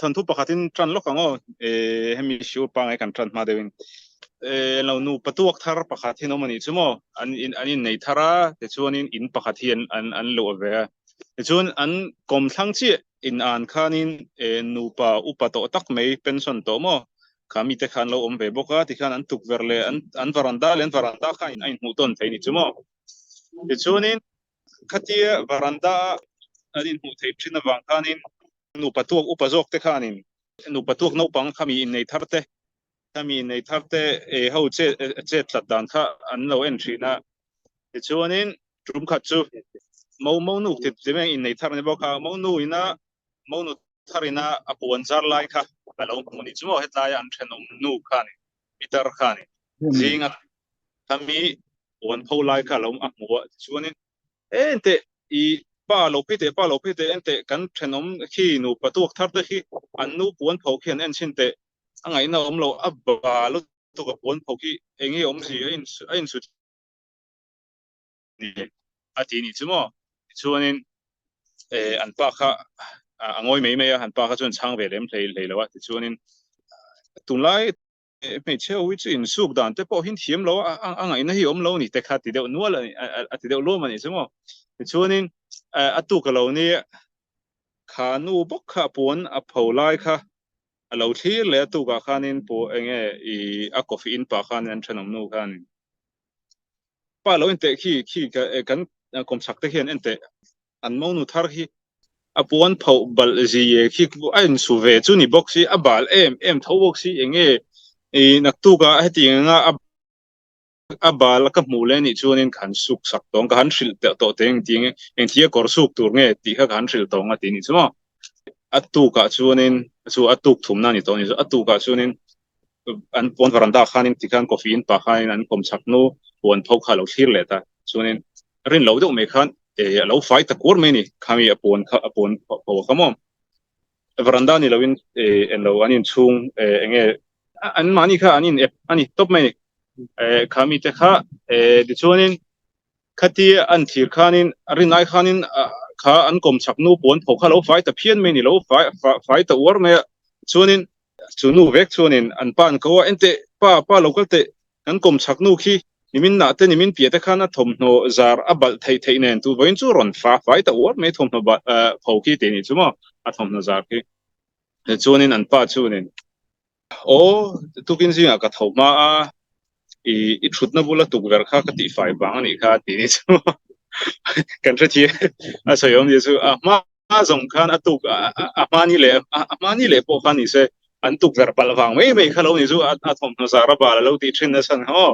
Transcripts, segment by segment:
thon thu pakhatin tran lokango hemi shu pangai kan tran ma dewin lo nu patuak thar pakhatin omani chumo an nei thara te chuanin in pakhathian an lo ve te chuan an kom thlang chi in an khanin nu pa upato tak mai pension to mo kami te khan lo om ve boka ti khan an tuk verle an varanda kha in ai mu ton theini chumo te chuanin khatia varanda anin mu thei thina wang khanin nu patuak upazok te khanin nu patuak no pang khami in nei tharte ho che tlat dan kha an lo en thina ti chuanin trum khat chu mo nu te te in nei thar ne boka mo nu tharina apon zar lai kha alo muni chumo hetlai an thenom nu khani pitar khani zinga khami on pho lai kha lo akmu chuanin ente I pa lo pite ente kan thenom khi nu patuak thar te khi an nu puan pho khian en chin te angai na om lo abba lo to ka puan pho khi engi om si in su ni ati ni chumo chuanin an pa kha angoi mei an pa kha chuan chang ve lem hlei lo ti chuanin tunlai me cheu wi chu in suk dan te po hin thiam lo angai na hi om lo ni te kha ti deuh nual ati deuh lo mani chumo ti chuanin atu ka lo ni khanu bok kha pon a pho lai kha alo thlir le tu ka khanin po enge a coffee in pa khan an thanom nu khan pa lo inte khi kan kom sak te hian ente an mo nu thar hi a pon pho bal ji ye khi an su ve chu ni box si a bal em tho box si enge nak tu ka heti nga abal ka mule ni chuanin khan suk sak tong kan hril te to teng ting eng thia kor suk tur nge ti kha kan hril tong ati ni chumo atu ka chuanin chu atuk thumna ni to ni atu ka chuanin an pon varanda khanin ti khan coffee in pa khain an kom sak nu pon thok kha lo thlir le ta chuanin rin lo deuh me khan lo fai ta kor me ni khami apon pho khamo varanda ni lovin en lo anin chung enge an mani kha ani top me kami te kha di chuanin khati an thir khanin rinai khanin kha an kom chaknu pon pho kha lo fai ta phian me ni lo fai ta war me chuanin chunu vek chuanin an pan ko ente pa local te an kom chaknu khi nimin na te nimin pia te khana thomno zar abal thei nen tu voin chu ron fai ta war me thomno ba pho ki te ni chumo a thomno zar ki chuanin an pa chuanin o tukin zinga ka thoma I thutna bula tukver kha ka ti fai bang ani kha ti ni chu kan thi a sayom ni chu ma zong khan atuk mani le po khan ni se an tukver pal wang mei kha lo ni chu a thom na zara ba lo ti thin na san ho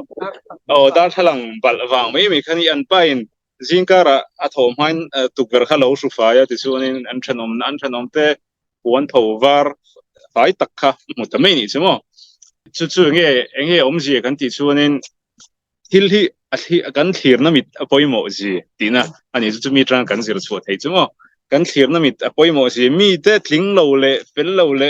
o da thalang bal wang mei kha ni an pain jingkara a thom hain tukver kha lo su fa ya ti chu an thanom te puan tho var fai tak kha mutamei ni chu mo chu nge om ji kan ti chuanin thil hi kan thlir na mit apoimo ji tina ani chu mi tran kan zir chu thei chumo kan thlir na mit apoimo ji mi te tling lo le pel lo le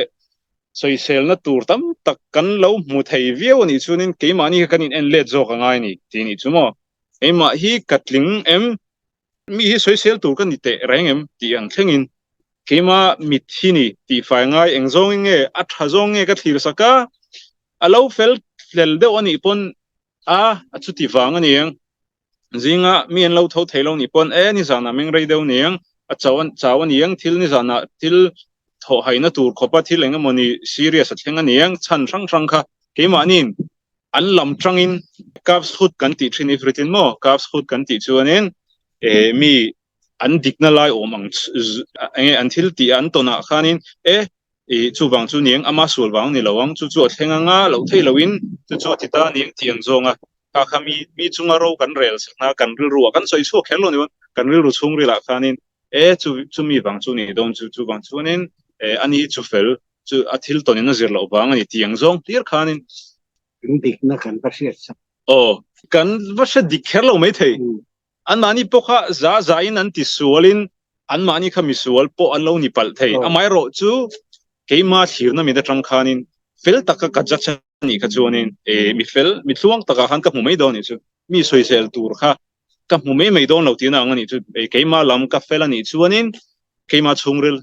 soi sel na tur tam tak kan lo mu thei viau ani chunin keimani kan in en le jok angai ni tini chumo ema hi katling em mi hi soi sel tur kan ni te reng em ti ang thlengin keima mit hi ni ti fai ngai engzong nge a thazong nge ka thlir saka alo fel flel de oni pon chuti wang ani ang zinga mi en lo tho theilo ni pon ni zana meng rei deu niang a chawan yang thil ni zana thil tho haina tur khopa thil enga moni serious athenga niang chan rang kha keima nin an lam tangin caps khut kan ti thini fritin mo caps khut kan ti chuanin mi an dikna lai omang an thil ti an tona khanin chu wang chu niang ama sul wang ni lawang chu thenga nga lo thei loin chu tita niang tiang zonga ka khami mi chunga ro kan rel sakna kan ril ru kan soi chu khelo ni kan ril ru chung ri la khanin chu mi wang chu ni don chu wang chu nin ani chu fel chu athil tonin na zir lo wang ani tiang zong tir khanin dik na kan ba sia kan ba sha dik khelo mai thei an mani pokha za in an ti sualin an mani khami sual po an lo ni pal thei amai ro chu keima thirna mi da tang khanin fel taka kajacha ni ka chuanin mi tluang taka han ka mu mai do ni chu mi soi sel tur kha ka mu mai don lo tina ngani chu keima lam ka fel ani chuanin keima chungril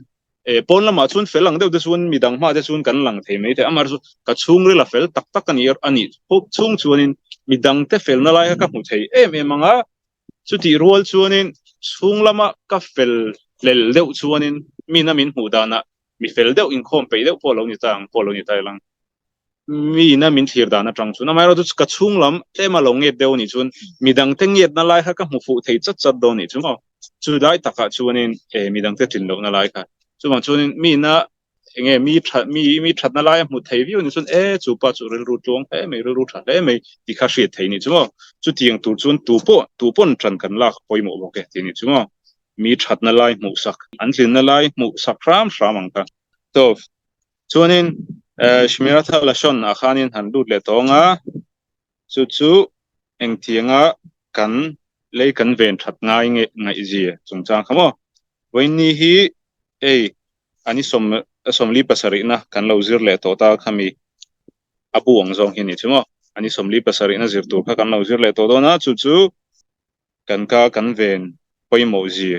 pon lama chun fel lang deuh te chuan midang hma te chuan kan lang thei mai te amar chu ka chung rela fel tak tak ani pop chung chuanin midang te fel na lai ka hmu thei em anga chuti rual chuanin chung lama ka fel lel deuh chuanin mina min hmu dana mi fel deuh in khom pe deuh polo ni tai lang mi na min thir dana tang chu na mai ro chu ka chung lam ema lo nge deuh ni chun midang te nget na lai ka hmu fu thei chat chat do ni chu mo chu dai taka chuanin midang te tin lo na lai ka chu bang chuanin mi na enge mi that na lai hmu thei viu ni chun chu pa chu rel ru tlong me ru tha me ti kha hriat thei ni chu mo chu tiang tur chun tu pon tran kan lak poimo bo ke ti ni chu mo mi that na lai hmu sak an thin na lai hmu sak ram ang ka to chuanin shmirat lashon akhanin han lut le tonga chu eng thianga kan lei kan ven that ngai ngai ji chungchang khamo voini hi ani somli pasari na kan lo zir le to ta khami abu ang zong hi ni chumo ani somli pasari na zir tur kha kan lo zir le to do na chu kan ven poimo ji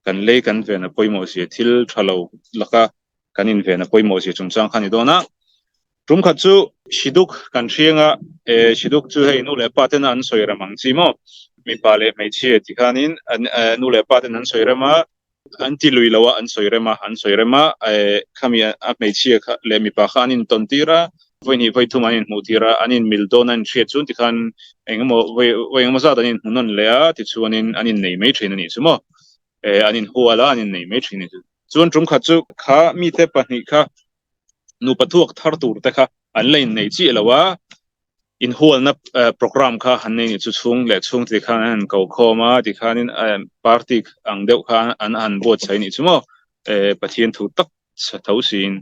kan lei kan ven poimo ji thil thalo laka kan in ven poimo ji chungchang khani do na rum kha chu shiduk kan rianga shiduk chu hei nu le paten an soiramang chi mo mi pale mai chi ti khanin nu le paten an soirama an ti lui lawa an soirama khami a mai chi le mi pa khanin tontira voini voi thu manin mutira anin mildon an thre chun ti khan engmo engmo za danin hunon le a ti chuanin anin nei mai thin ani chumo anin huala anin nei mai thin ni chuan rum kha chu kha mi te pahni kha nu patuak thar tur te kha an lein nei chi lawa in hol na program kha han nei chu chung le chung ti khan an ko khoma ti khanin party ang deuh kha an bot chai ni chumo pathian thu tak tho sin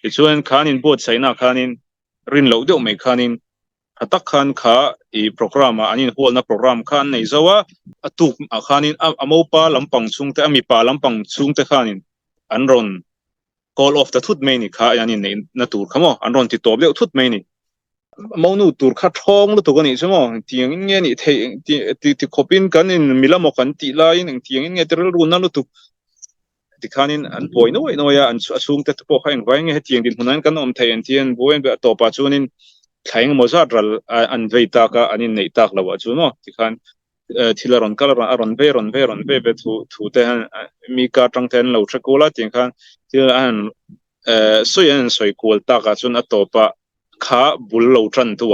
ti chuan khanin bot chai na khanin rin lo deuh mai khanin atak khan kha I program anin hol na program khan nei zawa atuk khanin amopa lampang chung te ami pa lampang chung te khanin an ron call of the thut mai ni kha yani nei na tur khamo an ron ti top deuh thut mai ni monu tur kha thong lu to ni chmo tiang nge ni thei ti khopin kan in milamo kan ti la in tiang nge terel ru na lu tu ti khanin an point no ya an asung te po kha eng wai nge tiang din hunan kan om thei an tian boen be to pa chunin thaing mo za ral an veita ka anin nei tak lawa chu no ti khan thilaron kala ron ve be thu te han mi ka tang ten lo thakula ti khan til an soi kol ta ka chun atopa kha bul lo tran tu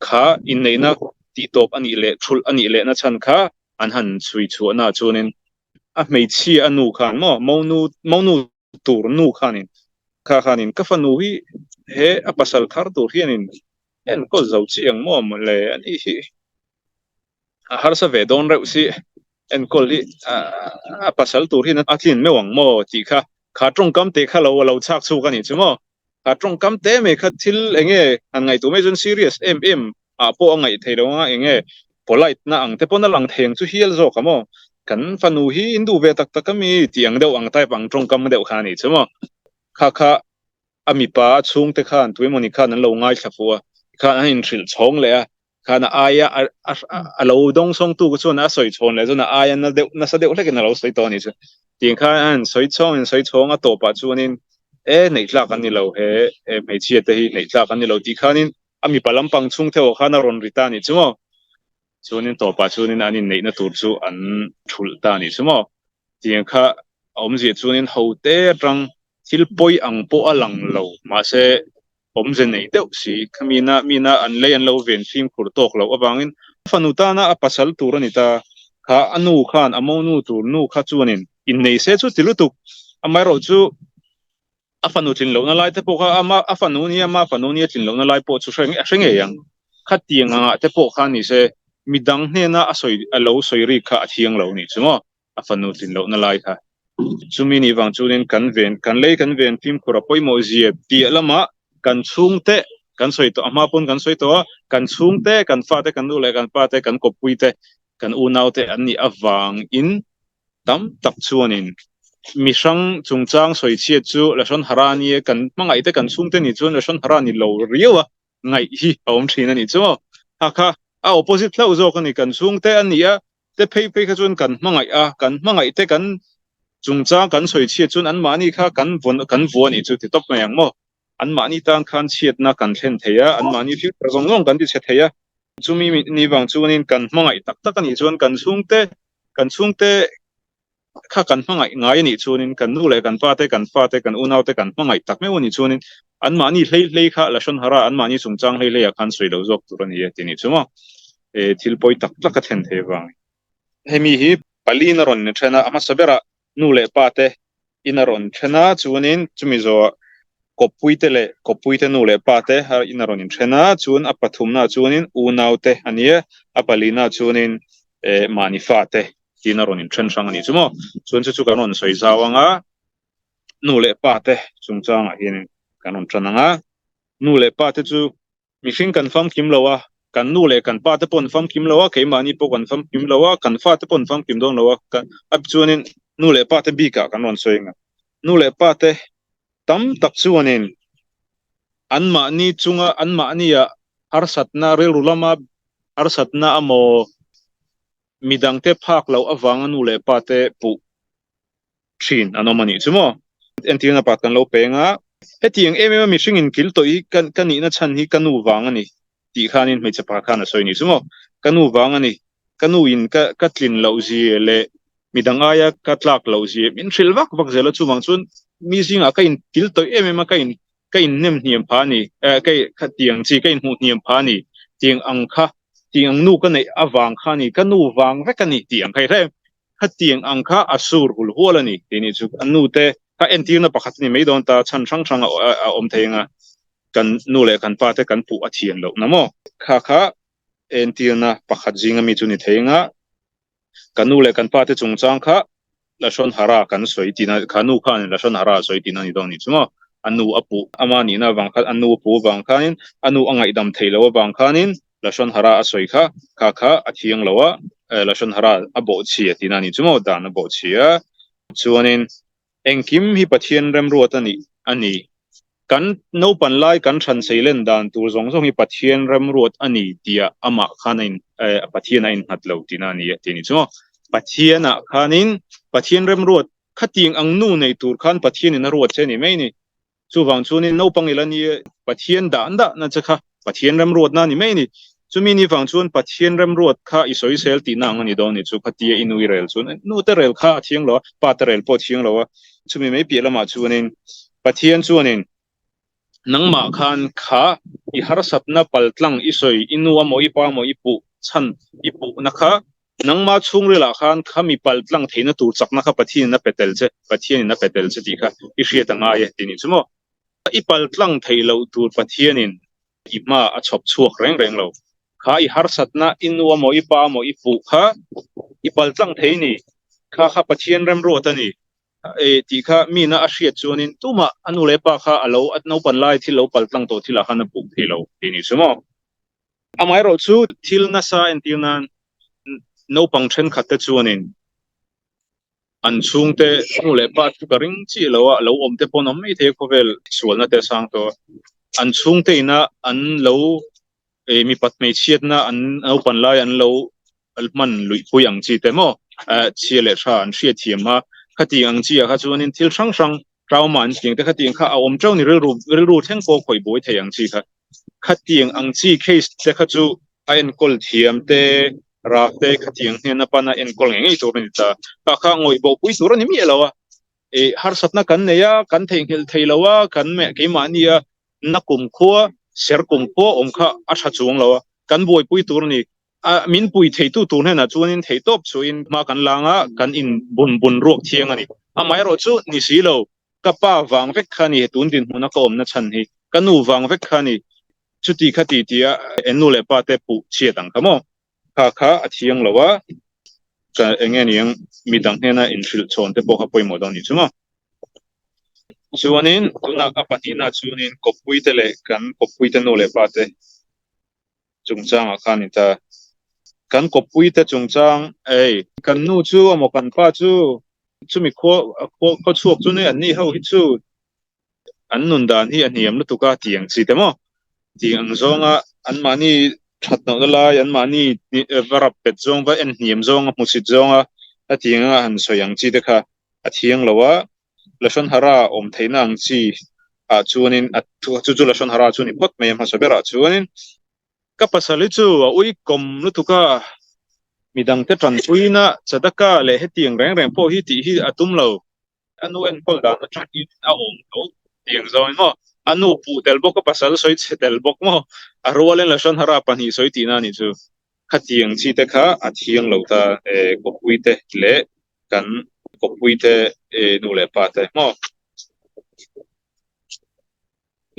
kha in nei na ti top ani le thul ani le na chan kha an han chui chu na chunin a mei chi anu khan monu tur nu khanin khanin ka fanu hi he a pasal thar tur hianin en ko zau chi ang mo le ani hi har sa ve don reu si en ko li a pasal tur hin atlin mewang mo ti kha trong kam te kha lo chak chu ka ni chumo kha trong kam te me kha thil enge an ngai tu me jun serious a po ngai theilo nga enge polite na ang te pon na lang theng chu hial zo kamo kan fanu hi indu ve tak tak mi tiang deuh ang tai pang trong kam deuh kha ni chumo kha ami pa chung te khan tuimoni khan an lo ngai thafua khan an in thil chong le a khan aya a lo dong song tu chu na soi chon le na aya na sa deuh lekin lo soi to ni chu tiang khan an soi chong a to pa chuanin nei tla kan ni lo he mei chi te hi nei tla kan ni lo ti khanin ami palam pang chung theo khana ron rita ni chumo chunin to pa chunin anin nei na tur chu an thul ta ni chumo tiang kha om ji chunin hote tang thil poi ang po alang lo ma se om je nei deuh si mina an lei an lo ven fim khur tok lo awangin fanuta na a pasal tur ani ta kha anu khan amonu tur nu kha chuanin in nei se chu tilutuk amai ro chu afanu tin lo na lai te po kha ama afanu ni tin lo na lai po chu hreng e yang kha tiang anga te po kha ni se midang hne na asoi alo soi ri kha thiang lo ni chumo afanu tin lo na lai kha chumi ni wang chunin kan ven tim khura poimo zie ti lama kan chung te kan soi to ama pon kan soi to kan chung te kan fa te kan du le kan pa te kan kopui te kan u nau te an ni awang in tam tak chuanin mi sang chungchang soi chiat chu la son harani kan mangai te kan chung te ni chuan la son harani lo riwa ngai hi om thina ni chu kha a opposite lo zo kan ni kan chung te an ni a te phei kha chuan kan mangai te kan chung cha kan soi chia chun an mani kha kan vuan I chu ti top ngang mo an mani tang khan chiat na kan thlen theya an mani future zong long kan ti che theya chumi ni wang chunin kan hmangai tak tak ani chuan kan chungte kha kan hmangai ngai ani chunin kan nu le kan pa te kan unau te kan hmangai tak me ani chunin an mani hlei kha la shon hara an mani chungchang hlei a khan soi lo jok turani ye tini chuma thil poi tak tak ka then the wang hemi hi palina ron ne thena ama sabera nu le pa te inaron thena chunin chumi zo kopuite nu le pa te har inaron in thena chun a pathumna chunin unau te ania a palina chunin mani fa te inaron in thren sang ani chumo chun chu kanon soi zawanga nu le pa te chungchang a hin kanon trananga nu le pa te chu mihring kan fam kim lowa kan nu le kan pa te pon fam kim lowa ke mani po kan fam kim lowa kan fa te pon fam kim dong lowa kan ap chunin nu le pa te bi ka kanon soinga nu le pa te tam tak chuanin an mani chunga an mani ya har satna rel rulama har satna amo midang te phak lo awang nu le pa te pu thin anomani chumo entina pat kan lo penga hetiang em mi hringin kil toi kan ni na chan hi kanu wang ani ti khanin me chapa khana soini chumo kanu wang ani kanu in ka tlin lo ji le midang aya ka tlak lo ji min thil wak zela chuwang chun mi singa ka in kil toi em ka in nem hniam phani ka tiang chi ka in hu hniam phani tiang angkha tiang nu ka nei awang khani kanu wang vekani tiang kai re ka tiang angkha asur hul holani tini chu anu te ka entirna pakhat ni meidon ta chan thang a om theinga kan nu le kan pa te kan pu a thian lo namo kha entirna pakhat jinga mi chu ni theinga kan nu le kan pa te chungchang kha la shon hara kan soi tina khanu khan la shon hara soi tina ni dong ni chumo anu apu amani na wang khat anu pu wang khanin anu angai dam theilo wang khanin la shon hara a soi kha a thiang lowa la shon hara a bo chi tina ni chumo dan a bo chia chuanin engkim hi pathian rem ruat ani kan no pan lai kan than seilen dan tur zong hi pathian rem ruat ani tia ama khanin pathian in hatlo tina ni tini chumo pathiana khanin pathian rem ruat khating ang nu nei tur khan pathian in ruat che ni mai ni chu wang chu ni no pangilani pathian dan da na cha kha pathian rem ruat na ni mai ni chumi ni wang chun pathian rem ruat kha isoi sel ti na ngani don ni chu khatia inui rel chun nu te rel kha thiang lo pa te rel po thiang lo chumi mai pi lama chunin pathian chunin nangma khan kha I har sapna paltlang isoi inuwa mo ipa mo ipu chan ipu nakha nangma chungrela khan khami paltlang theina tur chakna kha pathian na petel che ti kha I hriat anga ye tini chumo I paltlang theilo tur pathianin ima a chop chuak reng lo kha I har satna inuwa mo ipa mo ipu kha I paltlang theini kha pathian rem ro tani ti kha mi na a hriat chuanin tuma anu le pa kha alo at no pan lai thil lo paltlang to thila khana pu thilo tini chumo amai ro chu thil na sa entinan no pang then khat te chuanin an chungte anu le pa chu ka ring chi lo om te pon om mai the khovel sual na te sang to an chungte ina an lo mi pat mai chiat na an no pan lai an lo alman lui puyang chi te mo chiale tha an hriat thiam ma khati ang chi kha chuanin thil sang trauman ting te khati kha om chau ni rel ru theng ko khoi boi theyang chi kha khati ang chi case te kha chu a en kol thiam te ra te khati ang hna pa na en kol ngai to ni ta ka kha ngoi bo pui sur ni mi lawa har satna kan ne ya kan theilawa kan me ke ma ni ya na kum khuwa ser kum kho om kha a tha chuang lawa kan boi pui tur ni min pui theitu tur na chuanin theitop chuin ma kan langa kan in bun ruak thiang ani amai ro chu ni si lo ka pa wang vek khani tun din huna ko om na chan hi kanu wang vek khani chuti khati tia enu le pa te pu chia tang kamo kha a thiang lawa ka engeniang midang hena in thil chon te po kha poi mo dong ni chuma chuanin tuna ka patina chunin kopui te le kan kopui te no le pa te chungchang a khan ita kan kopui te chungchang kan nu chu amo kan pa chu chumi kho chuak chu ne an ni ho hi chu an nun dan hi an hiam na tuka tiang chi te mo tiang zonga an mani that no la an mani varap pet zong va en hiam zong mu sit zonga a tianga han soyang chi te kha a thiang lawa lashon hara om theina ang chi a chuanin a chu lashon hara chuani pot me ma sabera chuanin ka pasali chu a ui kom lu tuka midang te tran puina chadaka le hetiang reng reng po hi ti hi atum lo anu en pol da na tran hi a om to tiang zo mo anu pu tel bok ka pasal soi che tel bok mo a rualen lashon hara pan hi soi ti na ni chu khatiang chi te kha a thiang lo ta ko pui te le kan ko pui te nu le pa te mo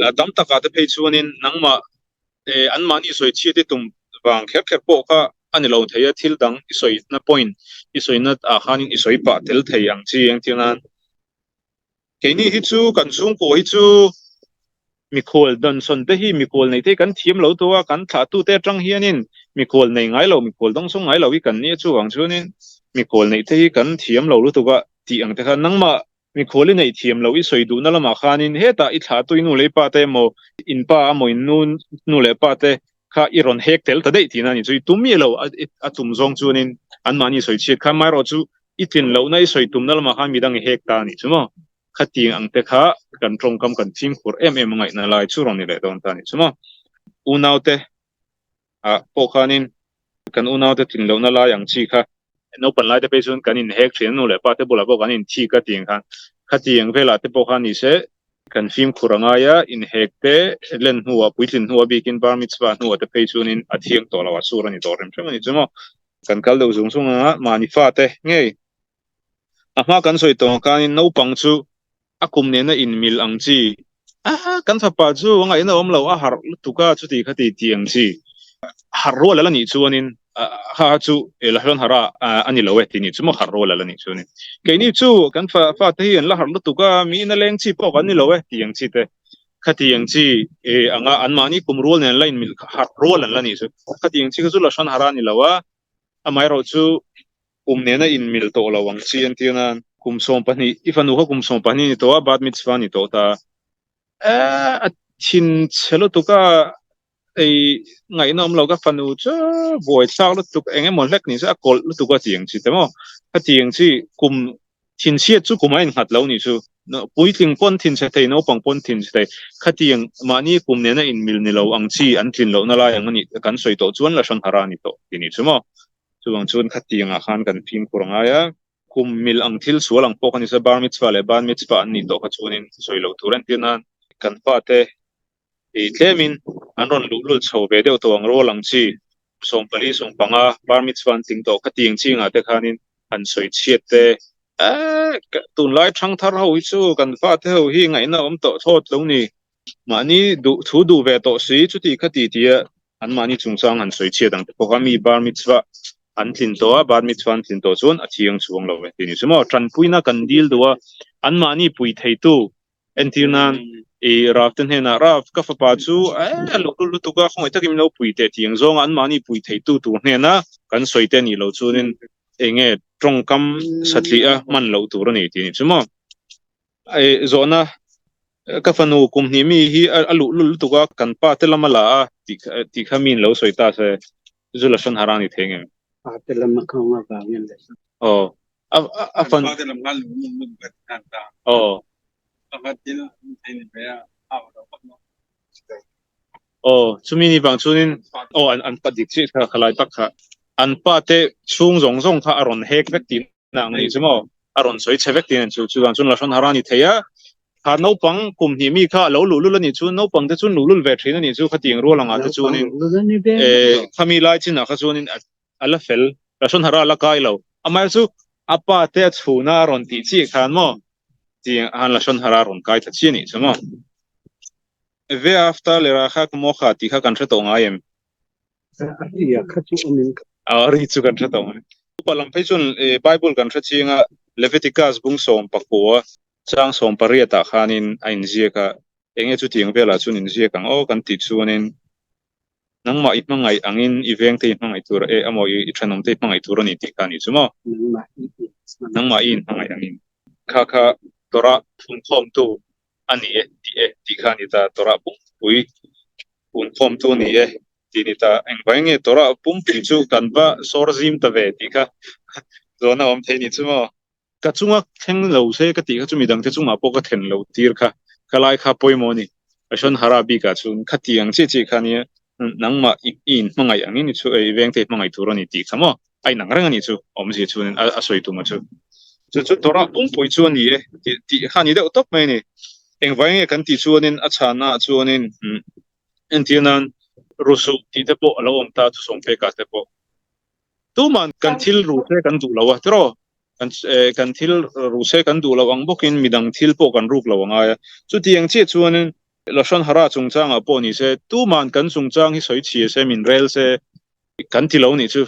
la dam taka te phei chuanin nangma an mani soi chi te tum wang kher kher po kha ani lo theya thil dang isoi na point isoi na a khanin isoi pa tel thei ang chi ang tinan keini hi chu kan sung ko hi chu mikol don son te hi mikol nei te kan thiam lo to wa kan tha tu te tang hianin mikol nei ngai lo mikol dong sung ngai lo wi kan ni chu wang chunin mikol nei te hi kan thiam lo lu to wa ti ang te kha nangma mikol nei thiam lo i soi du na lama khanin he ta i tha tu inu le pa te mo in pa mo in nu le pa te kha iron hek tel ta dei ti na ni chu tum mi lo a tum zong chunin an mani soi chi kha mai ro chu itin lo na i soi tum na lama kha mi dang hek ta ni chu mo khati ang te kha kan trong kam kan thim khur em ngai na lai chu ron ni le don ta ni chu mo unau te a po khanin kan unau te tin lo na la yang chi kha no pan lai te pe chun kan in hek thian nu le pa te bula bo kan in thi ka ting khan khati ang vela te po khan ni se kan phim khuranga ya in hek te len huwa puitin huwa bikin bar mitzwa huwa te pe chun in athiang to la wa su ron ni to rem chama ni chu mo kan kal do zung sung a mani fa te ngei a ma kan soi to kan in no pang chu akum ne na in mil ang chi kan fa pa chu ngai na om lo a har tu ka chu ti khati tiang chi har ro la ni chuanin ha chu elahon hara ani lo ti ni chu mo har ro la ni chuanin ke ni chu kan fa te hian la har tu ka mi na leng chi po kan ni lo tiang chi te khati yang chi anga an mani kum rol nen line mil har ro la ni chu khati yang chi chu la shon hara ni lawa amai ro chu ne na in mil to lawang chi an tiana kum som pani ifanu ha kum som pani ni to bat mitzwa ni to ta a chin chelo to ka ei ngai nom lo ka fanu cha boy chak lu tuk enge mon lek ni sa kol lu tuk ka tiang chi temo ka tiang chi kum thin siat chu kuma in hat lo ni chu no pui tling pon thin se thei no pang pon thin se thei ka tiang mani kum ne na in mil ni lo ang chi an thin lo na la yang ani kan soi to chuan la shon hara ni to ti ni chu mo chuang chuan ka tiang a khan kan phim kuranga ya kum mil ang thil sualang po kan isa bar mitzwa le ban mitzwa an ni to ka chuanin soi lo turan tinan kan pa te tlemin an ron lulul chho ve deuh to ang ro lang chi som pali som panga bar mitzwan ting to ka ting chi nga te khanin an soi chiat te tun lai thang thar ho chu kan fa te ho hi ngai na om to thot lo ni mani du thu du ve to si chu ti khati tia an mani chung sang an soi chiat ang po mi bar mitzwa an tin to a bar mitzwan tin to chun a thiang chuang lo ve ti ni sumo tran puina kan dil duwa an mani pui thei tu entirnan raften hena raf ka fa pa chu lo lu tu ka khoi takim lo pui te tiang zong an mani pui thei tu tu hena kan soi te ni lo chunin enge trong kam satli a man lo tu ro ni ti ni chumo zona ka fanu kum ni mi hi alu lu tu ka kan pa te lamala ti khamin lo soi ta se zula shon harani thenge te lam ma khong ma ba ngel le oh a fan te lam ngal mu kan ta oh ka til ai ni be a chumi ni bang chunin an padik chi kha khalai tak kha an pa te chung zong zong kha aron hek vek tin na ngai chumo aron soi chevek tin chu chu chun la shon harani theya kha no pang kum hi mi kha lo lu lu ni chu no pang te chun lu lu ve thin ni chu kha ting ro langa te chunin khami lai chin na kha chunin ala fel la shon hara la kai lo amai chu apa te chuna ron ti chi khan mo ti an la shon hara ron kai ta chi ni chumo ve after le ra kha mo kha ti kha kan thre to ngaim ya kha chu omin ari chu kan thre to ngai palam phei chun bible kan thre chinga leviticus bung som pakua chang som pariata khanin ain zia ka enge chu tiang vela chun in zia kang kan ti chuanin nangma it mangai angin iveng te mangai tur amo I thanom te mangai tur ni ti khani chumo nangma in mangai angin kha kha tora phun khom tu ani ti khani ta tora bung pui phun khom tu ni ti ni ta engbange tora pum pi chu kan ba sorzim ta ve ti kha zona om the ni chumo ka chunga theng lo se ka ti ka chumi dang te chunga po ka then lo tir kha kalai kha poimoni ashon harabi ka chun khatiang che khani nangma in mangai angin ni chu ei veng te mangai turani ti khamo ai nangrang ani chu omji chun a soi tu ma chu chu tora pui chu ni e ti khani de top mai ni engwai kan ti chuanin a chana chuanin entianan rusu ti te po lo om ta chu som pe ka te po tu man kan thil ru se kan du lo wa tro kan thil ru se kan du lo ang bokin midang thil po kan ruk lo anga chu tiang che chuanin lo shon hara chungchang a po ni se tu man kan chungchang hi soi chi se min rel se kan ti lo ni chu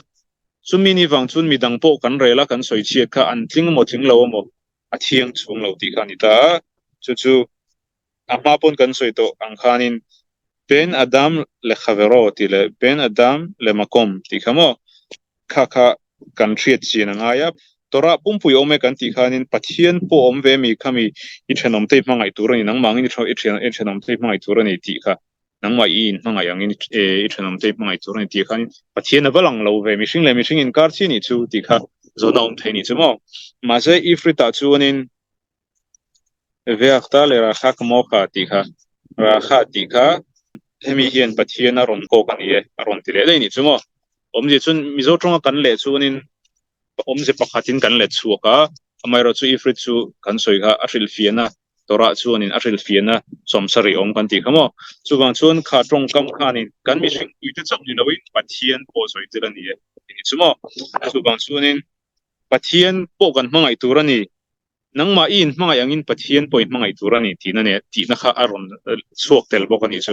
chumi ni wang chun midang po kan rela kan soi chi kha an tling mo thing lo mo a thiang chung lo ti kha ni ta chu ama pon kan soi to ang khanin ben adam le khavero ti le ben adam le makom ti khamo kha kan thiat chin anga ya tora pumpui ome kan ti khanin pathian po om ve mi khami I thenom te mangai turani nang mangin tho I thenom te mangai turani ti kha nang mai in mangai angin I thenom te mangai turani ti khanin pathian abalang lo ve mi hring in kar chi ni chu ti kha zona om the ni chumo ma se ifrita chuanin ve akhta le ra khak mo kha ti kha ra kha ti kha hemi hian pathian a ron ko kan ye a ron ti le ni chumo om je chun mizo tonga kan le chuanin om je pakhatin kan le chuaka amai ro chu ifrit chu kan soi kha ahril fiana tora chuanin ahril fiana somsari om kan ti khamo chuwang chuan kha tong kam khanin kan mi hring uite chap ni loin pathian po soi tir ani e ni chumo chuwang chuanin pathian po kan hmangai turani nangma in hmangai angin pathian point hmangai turani tina ne ti na kha aron chuak tel bok ani chu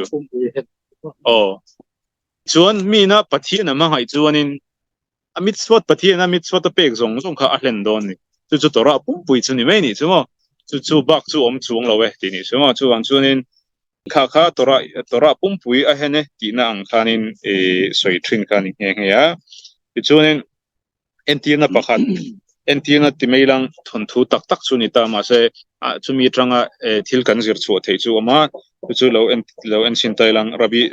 chuan mi na pathian na hmangai chuanin amit swat pathian amit swat a pek zong kha a hlen don ni chu tora pui chu ni mai ni chumo chu bak chu om chuang lo we ti ni chumo chuwang chuanin kha tora pui a hene ti na ang khanin soi thin khanin nge ya chuanin entina pakhat entina timeilang thon thu tak chu ni ta ma se chumi tanga thil kan zir chu thei chu ama chu lo en sin tailang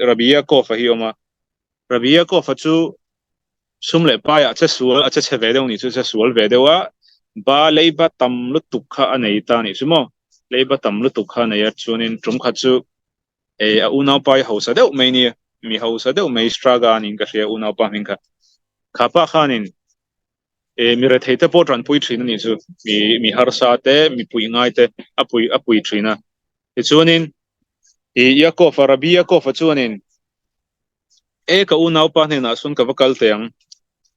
rabia ko fa hi oma rabia ko fa chu sum le pa ya che sual a che ve deu ni chu che sual ve dewa ba leiba tam lu tukha anei ta ni chumo leiba tam lu tukha nei ya chuanin trum kha chu a una pai hausa deu mai ni mi hausa deu mai straga nin ka hria una pa min kha khapa khanin mi re theite po tran pui thin ni chu mi har sa te mi pui ngai te apui thina ti chuanin yakov arabia ko fa chuanin ka una pa ne na sun ka vakal teang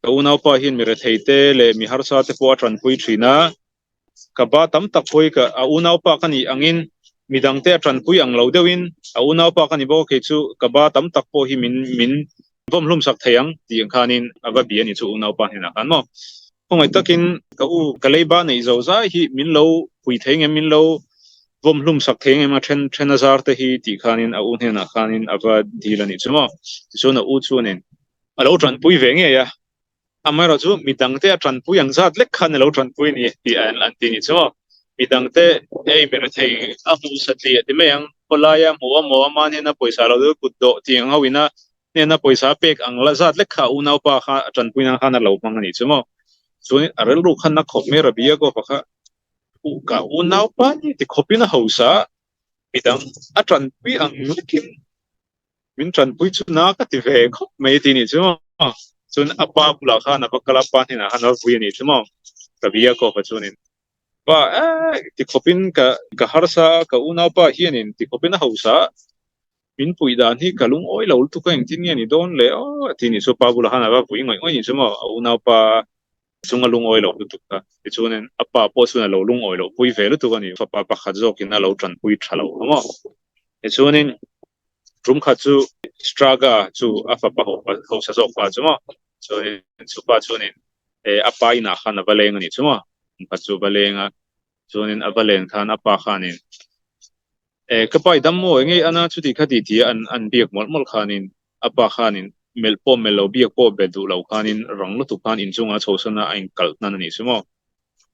ka una pa hin mi re theite le mi har sa te po tran pui thina ka ba tam tak poi ka a una pa ka ni angin midang te tran pui ang lo deuin a una pa ka ni bo ke chu ka ba tam tak po hi min vom hlum sak theyang ti khanin ava bi ani chu una pa hin na kan mo không ai takin ka leiba nei zo za hi min lo pui theng em min lo vom hlum sak theng em a then azar te hi ti khanin a un hena khanin ava dilani chumo so na u chuanin a lo tran pui ve nge ya amara chu midang te tran pui ang zat lek khan lo tran pui ni ti an ti ni chumo midang te ei ber thei a mu satli ti me ang polaya mo man hena poisa lo du kut do ti ang hawina nena poisa pek ang la zat lek kha unau pa kha tran pui na khana lo mang ni chumo chuan arel ru khan na khop me rabia ko pakha ka unau pa ni ti khopina hausa midang a tran pui ang lekin min tran pui chu na ka ti ve khop me ti ni chumo chuan apa pula kha na bakala pa ni na hanor pui ni chumo rabia ko pa chuanin ba ti khopin ka harsa ka unau pa hianin ti khopina hausa min pui dan hi kalung oi lo tu ka engtin ni don le ti ni so pa bula hana ba pui ngoi ni chumo unau pa chunga lung oi lo tu ka ti chuanin apa po chuna lo lung oi lo pui ve lu tu ka ni fa pa kha jokin a lo tran pui thalo mo ti chuanin rum kha chu straga chu afa pa ho sa jok pa chumo so chu pa chuanin apa ina khana baleng ni chumo pa chu balenga chuanin avalen khan apa khanin kapai dammo nge ana chuti khati ti an biak mol khanin apa khanin melo biak po bedu lo khanin ranglu tu khan in chunga chosana ain kal nan ni sumo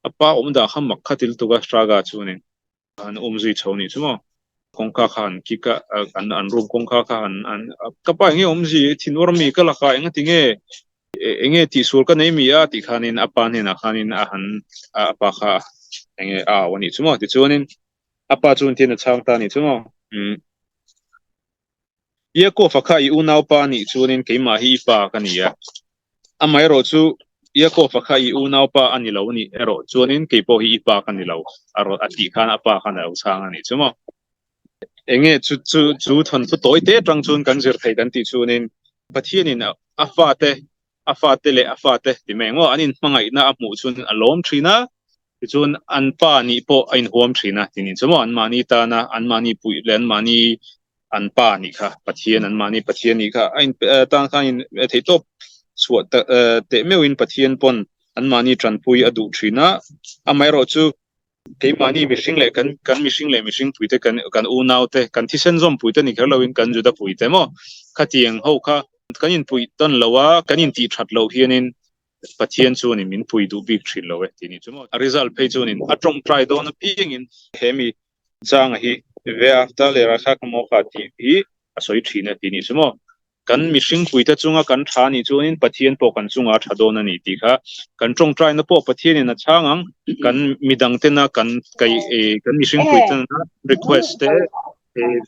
apa omda kham khatil tu ga straga chunin an umzui choni sumo kongka khan kika an rum kongka khan an kapai nge omzi thinor mi kala kha eng tinge enge ti sul ka nei mi a ti khanin apa ne na khanin a han apa kha enge wani chumo ti chuanin apa chun tin chang ta ni chumo ia ko fakha I unau pa ni chuanin keima hi pa ka ni ya amai ro chu ia ko fakha I unau pa ani lo ni ero chuanin ke po hi pa ka ni lo aro ati khan apa khan lo chang ani chumo enge chu thon thu toy te tang chun kan zir thai dan ti chuanin pathianin afate le afate ti mengo anin mangai na amu chun alom thina ti chun an pa ni po ain huam thina tinin chumo an mani ta na an mani pui len mani an pa ni kha pathian an mani pathian ni kha ain tang khain thei top suat te mewin pathian pon an mani tran pui adu thina amai ro chu ke mani mishing le kan mishing puite kan u nau te kan thisen zom puite ni khalowin kan juda puite mo khatiang ho kha kanin pui ton lowa kanin ti that lo hianin pathian chu ni min pui du big thil lo tini chumo a result phe chu nin atong try don ping in hemi chang hi ve after le ra kha mo kha ti hi asoi thina tini chumo kan mishing puite chunga kan tha ni chunin pathian po kan chunga thadon ani ti kha kan tong try na po pathian in a changang kan midang te na kan kai kan mishing puite na request te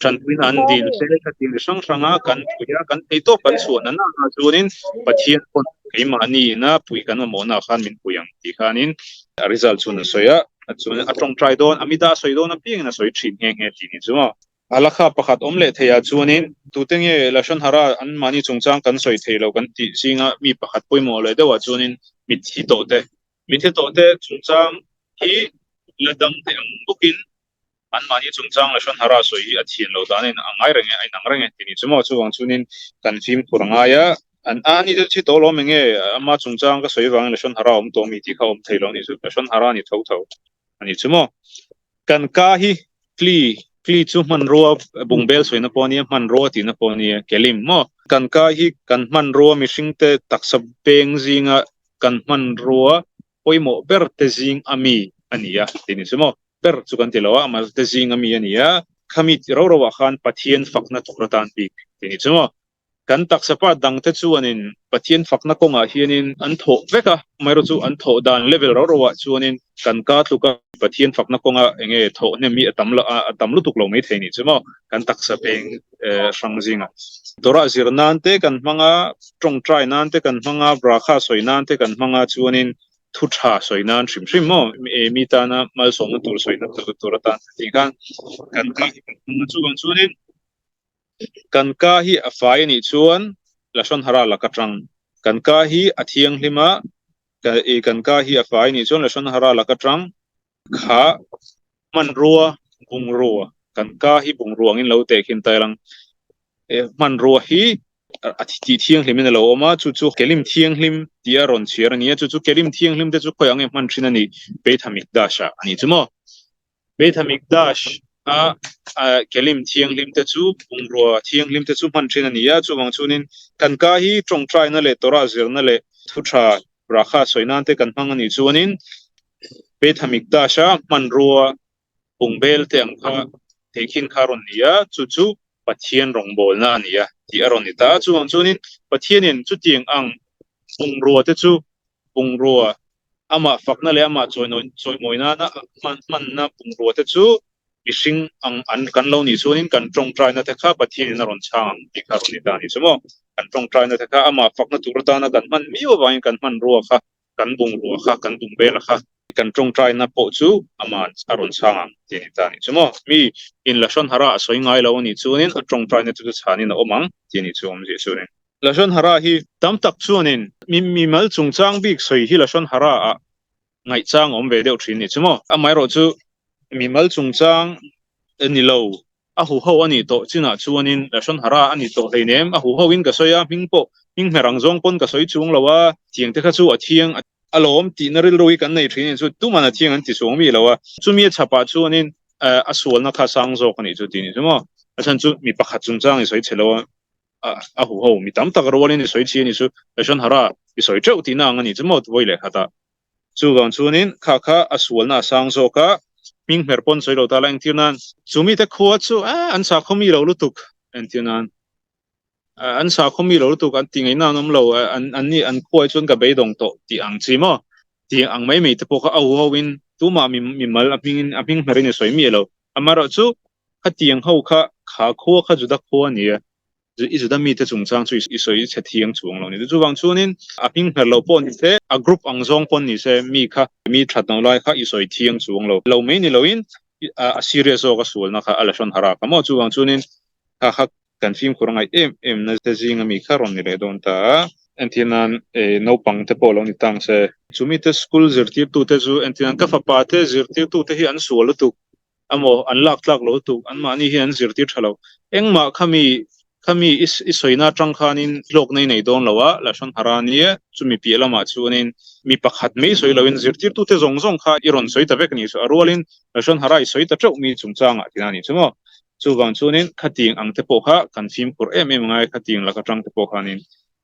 tran win an din se ka tin sang sanga kan puya kan ei to kan suan na chunin pathian pon ke mani na pui kan mo na khan min puyang ti khanin result chun soya chun atong try don amida soi don ping na soi thin nge ti ni chumo alakha pakhat omle theya chunin tutenge lashon hara an mani chungchang kan soi theilo kan ti singa mi pakhat poimo le dewa chunin mit hi to te chungchang hi ladang te ang bukin an mani chungchang lashon hara soi a thien lo danin angai renge ai nang renge tini chumo chuwang chunin kan phim kuranga ya an ani de chi tolo menge ama chungchang ka soi wang lashon hara om to mi ti kha om theilo ni chu lashon hara ni tho ani chumo kan ka hi kli chu man ro bungbel soina poni man ro ti na poni kelim mo kan ka hi kan man ro mishing te taksab peng zinga kan man ro poimo ber te zing ami ania tini chumo ber chu kan tilawa amal te zing ami ania khamit ro khan pathian fakna tukratan pi tini chumo kan taksapa dang te chuanin pathian fakna konga hianin an tho veka mairo chu an tho dan level ro wa chuanin kan ka tluka pathian fakna konga enge tho ne mi atamlu tuk lo mai theini chumo kan taksa peng sangzinga dora zirnan te kan manga tong try nan te kan manga brakha soinan te kan manga chuanin thu tha soinan shim mo mi ta na mal song tur soina tur ta ti kan ka chuanin kan ka hi afai ni chuan lashon hara lakatrang kan ka hi athiang hlima kan ka hi afai ni chuan lashon hara lakatrang kha man ruwa bung ruwa kan ka hi bung ruang in lo te khin tailang man ruwa hi athi thiang hlimin lo oma chu kelim thiang hlim tia ron chiar ani chu kelim thiang hlim te chu khoyang e man thina ni bethamik dasha ani chumo bethamik dash kelim thiang lim te chu bungro thiang lim te chu man thina ni ya chu wang chunin kan ka hi tong try na le tora zir na le thu tha rakha soinan te kan hang ani chuanin bethamik dasha man ruwa bungbel te ang kha thekin kharon nia chu pathian rongbol na ania ti aron ni ta chu wang chunin pathianin chu tiang ang bungro te chu bungro ama fakna le ama choi moina na man na bungro te chu mishing ang an kan lo ni chunin kan tong try na te kha pathian na ron chang ti kha ron ni ta ni chumo kan tong try na te kha ama fakna turta na kan man mi wa kan man ro kha kan bung ro kha kan bung bel kha kan tong try na po chu ama aron chang ti ni ta ni chumo mi in lashon hara soi ngai lo ni chunin a tong try na chu chani na omang ti ni chum je chunin lashon hara hi tam tak chunin mi mal chung chang bik soi hi lashon hara a ngai chang om ve deuh thin ni chumo amai ro chu mi mal chung chang ani lo a hu ho ani to china chuanin lashon hara ani to heinem a hu ho in ka soya ming merang zong pon ka soi chung lawa thiang te kha chu a thiang alom ti naril roi kan nei thin chu tu mana thiang an ti song mi lawa chu mi chapa chuanin a sual na kha sang zo kan ni chu ti ni chumo achan chu mi pakhat chung chang i soi chelo a hu ho mi tam tak rawalin i soi chi ni chu lashon hara i soi treu ti na ngani chumo voi le khata chu wang chunin kha a sual na sang zo ka ming mer pon soi lo ta lang tinan chumi te khuwa chu an sa khomi lo lutuk an tinan อันสาคมีเราตุกันติงไอ้น้าน้ำเราอันนี้อันควายชนกับใบดงโตตีอังจีมอตีอังไม่มีแต่พวกเขาเอาหัววินตัวมามีมัลอพิงมาเรียนสวยมีเราอามาเราจูขัดตีอังเขาขาขั้วขัดจุดขั้วเนี่ย一直在มีแต่จงจางช่วยอีสวยเฉทียงจวงเราเนี่ยจู่บางช่วงนี้อพิงเหเราปนนี่เสอ group อังจงปนนี่เสมีค่ะมีถัดน้องไล่ค่ะอีสวยเทียงจวงเราไม่นี่เราอินserious ก็ส่วนนะคะอะไรชนหารักมั่วจู่บางช่วงนี้ค่ะกันฟิล์มคุรงไอนั่นจะจริงมีคารอนนี่เลยโดนตาอันที่นั้นนปังเทปโลนี่ตั้งเสจู่มีแต่สกูลจิรติบตัวเตจู่อันที่นั้นก็ฟ้าปาเตจิรติบตัวเตที่อันสวนลุตุอันโมอันลักลุตุอันมานี่อันจิรติบฮัลโหลเอ็งมาขมีอิสวยน่าจังคานินโลกในโดนละวะละชนฮารานีจู่มีเปียละมาจู่นินมีปักหัดไม่สวยละวินจิรติบตัวเตจงค่ะอีรอนสวยแต่เวกนี่จู่อรัวลินละชนฮาราสวยแต่เจ้ามีจงจางอ่ะที่นั่นนี่ใช่ไหมจู่บางช่วงนี้ขัดติงอังเทปโฮะกันฟิล์มคุรไงขัดติงละก็จังเทปโฮะนิน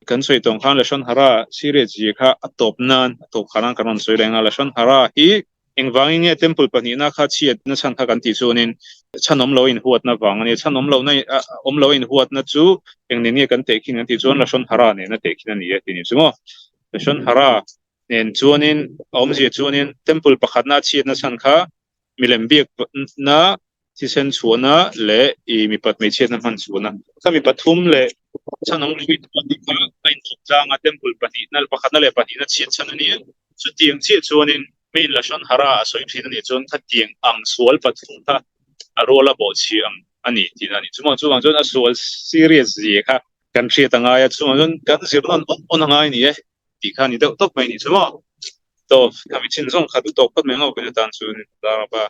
กันสวยตรงข้างละชนฮาราซีเรียจีค่ะตบนันตบขนาดกันสวยแรงละชนฮาราฮีเองวางเนี่ยเต็มปุลปนีน่าขัดเชียดนั่นฉันทักันที่จู่นินฉันอมโลอินหัวน่ะวางเนี่ยฉันอมโลในอมโลอินหัวน่ะจู่เองเนี่ยกันเตะขินที่จู่ละชนฮาราเนี่ยนั่นเตะขินนี่ที่นี่ใช่ไหมละชนฮาราเนี่ยจู่นินอมเจียจู่นินเต็มปุลปขัดน่าเชียดนั่นฉันค่ะมิเลมเบียกน่ะที่เส้นชวนนะเละมีปัดไม่เชื่อน้ำมันชวนนะถ้ามีปัดทุ่มเละฉันน้องลุยตัวนี้ก็เป็นจุดจางอาเต็มปุลปนีนั่นปะขัดนั่นเละปนีนั่นเชียฉันนี่สุดที่ยังเชียชวนนี่ไม่ละชนหาราสวยพินันนี่จนขัดที่ยังอังสวลปัดทุ่มท่าอารมณ์ละบ่เชียงอันนี้ที่นั่นนี่จุดบางจนสวลซีเรียสยี่ค่ะกันเชียตั้งไงจุดบางจนกันเสียบนั่นอ่อนไงนี่ที่ข้านี่ตกไม่นี่จุดบางตัวทำให้ชิ้นส่งขัดตัวก็ไม่เอาไปในตอนสุดนี่ตาบ้า